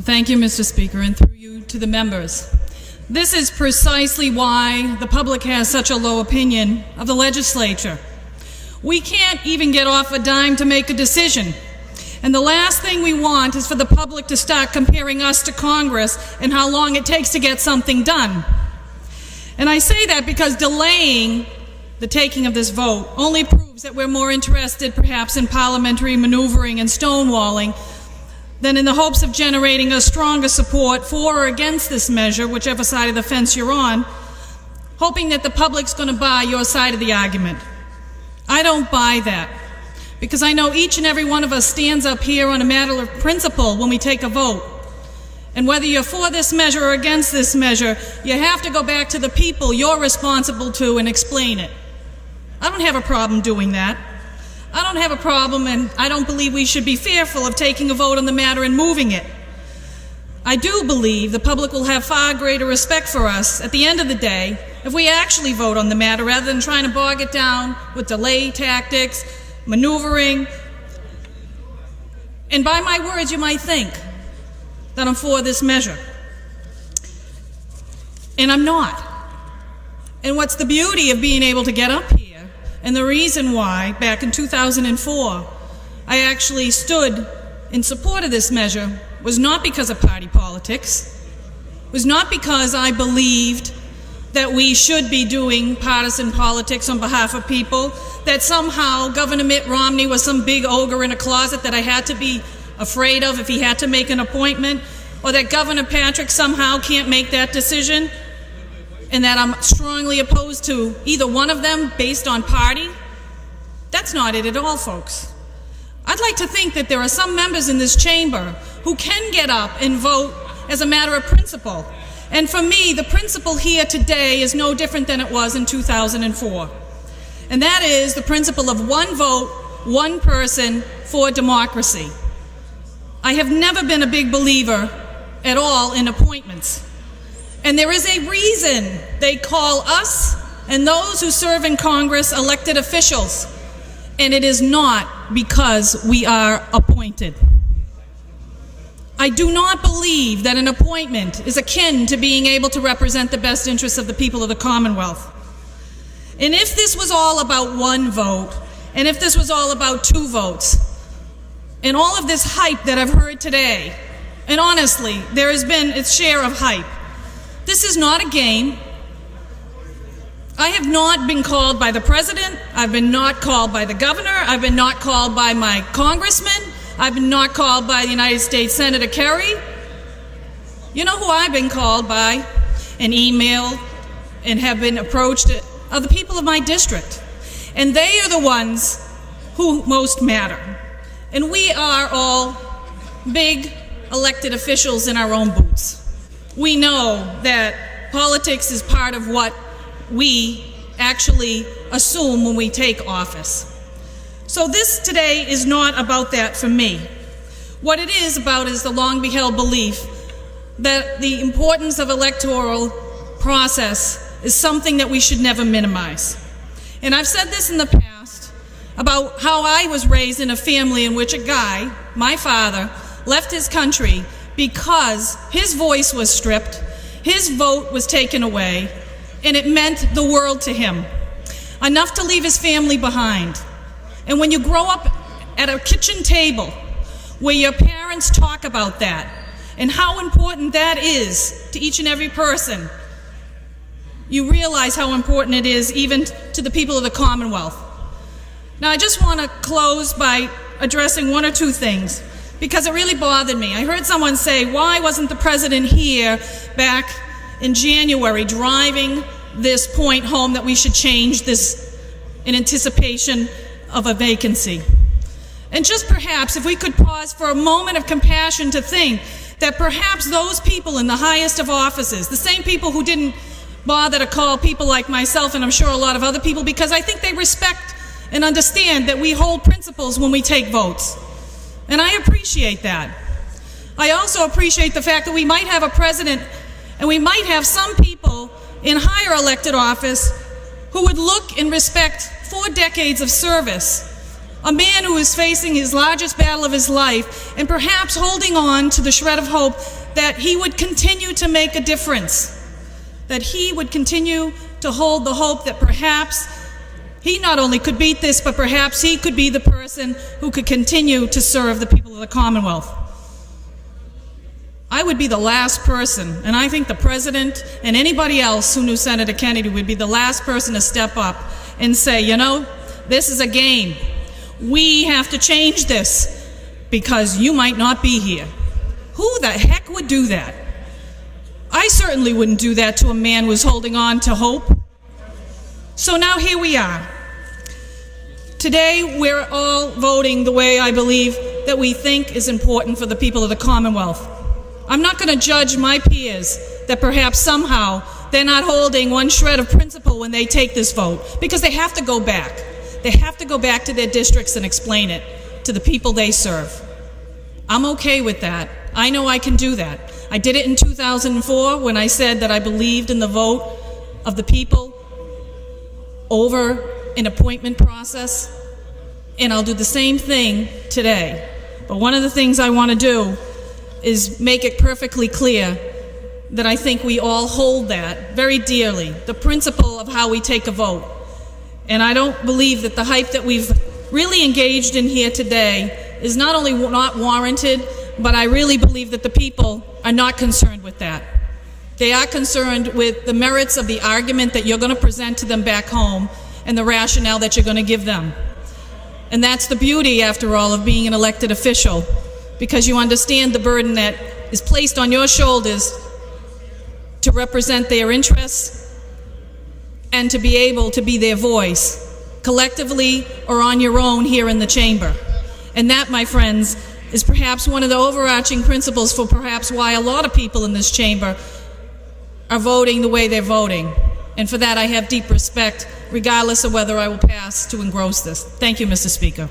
Thank you, Mr. Speaker, and through you to the members. This is precisely why the public has such a low opinion of the legislature. We can't even get off a dime to make a decision. And the last thing we want is for the public to start comparing us to Congress and how long it takes to get something done. And I say that because delaying the taking of this vote only proves that we're more interested perhaps in parliamentary maneuvering and stonewalling than in the hopes of generating a stronger support for or against this measure, whichever side of the fence you're on, hoping that the public's going to buy your side of the argument. I don't buy that, because I know each and every one of us stands up here on a matter of principle when we take a vote. And whether you're for this measure or against this measure, you have to go back to the people you're responsible to and explain it. I don't have a problem doing that. I don't have a problem, and I don't believe we should be fearful of taking a vote on the matter and moving it. I do believe the public will have far greater respect for us at the end of the day if we actually vote on the matter rather than trying to bog it down with delay tactics, maneuvering. And by my words, you might think that I'm for this measure. And I'm not. And what's the beauty of being able to get up here, and the reason why, back in 2004, I actually stood in support of this measure was not because of party politics, was not because I believed that we should be doing partisan politics on behalf of people, that somehow Governor Mitt Romney was some big ogre in a closet that I had to be afraid of if he had to make an appointment, or that Governor Patrick somehow can't make that decision, and that I'm strongly opposed to either one of them based on party. That's not it at all, folks. I'd like to think that there are some members in this chamber who can get up and vote as a matter of principle. And for me, the principle here today is no different than it was in 2004. And that is the principle of one vote, one person for democracy. I have never been a big believer at all in appointments. And there is a reason they call us and those who serve in Congress elected officials. And it is not because we are appointed. I do not believe that an appointment is akin to being able to represent the best interests of the people of the Commonwealth. And if this was all about one vote, and if this was all about two votes, and all of this hype that I've heard today, and honestly, there has been its share of hype. This is not a game. I have not been called by the president. I've been not called by the governor. I've been not called by my congressman. I've been not called by the United States Senator Kerry. You know who I've been called by and emailed and have been approached are the people of my district. And they are the ones who most matter. And we are all big elected officials in our own boots. We know that politics is part of what we actually assume when we take office. So this today is not about that for me. What it is about is the long-held belief that the importance of electoral process is something that we should never minimize. And I've said this in the past about how I was raised in a family in which a guy, my father, left his country because his voice was stripped, his vote was taken away, and it meant the world to him, enough to leave his family behind. And when you grow up at a kitchen table where your parents talk about that and how important that is to each and every person, you realize how important it is even to the people of the Commonwealth. Now, I just want to close by addressing one or two things, because it really bothered me. I heard someone say, why wasn't the president here back in January driving this point home that we should change this in anticipation of a vacancy? And just perhaps if we could pause for a moment of compassion to think that perhaps those people in the highest of offices, the same people who didn't bother to call people like myself, and I'm sure a lot of other people, because I think they respect and understand that we hold principles when we take votes. And I appreciate that. I also appreciate the fact that we might have a president and we might have some people in higher elected office who would look and respect 4 decades of service A man who is facing his largest battle of his life and perhaps holding on to the shred of hope that he would continue to make a difference, that he would continue to hold the hope that perhaps he not only could beat this, but perhaps he could be the person who could continue to serve the people of the Commonwealth. I would be the last person, and I think the President and anybody else who knew Senator Kennedy would be the last person to step up and say, you know, this is a game. We have to change this because you might not be here. Who the heck would do that? I certainly wouldn't do that to a man who was holding on to hope. So now here we are. Today we're all voting the way I believe that we think is important for the people of the Commonwealth. I'm not going to judge my peers that perhaps somehow they're not holding one shred of principle when they take this vote, because they have to go back. They have to go back to their districts and explain it to the people they serve. I'm okay with that. I know I can do that. I did it in 2004 when I said that I believed in the vote of the people over an appointment process, and I'll do the same thing today. But one of the things I want to do is make it perfectly clear that I think we all hold that very dearly, the principle of how we take a vote. And I don't believe that the hype that we've really engaged in here today is not only not warranted, but I really believe that the people are not concerned with that. They are concerned with the merits of the argument that you're going to present to them back home and the rationale that you're going to give them. And that's the beauty, after all, of being an elected official, because you understand the burden that is placed on your shoulders to represent their interess and to be able to be their voice, collectively or on your own here in the chamber. And that, my friends, is perhaps one of the overarching principles for perhaps why a lot of people in this chamber are voting the way they're voting. And for that I have deep respect, regardless of whether I will pass to engross this. Thank you, Mr. Speaker.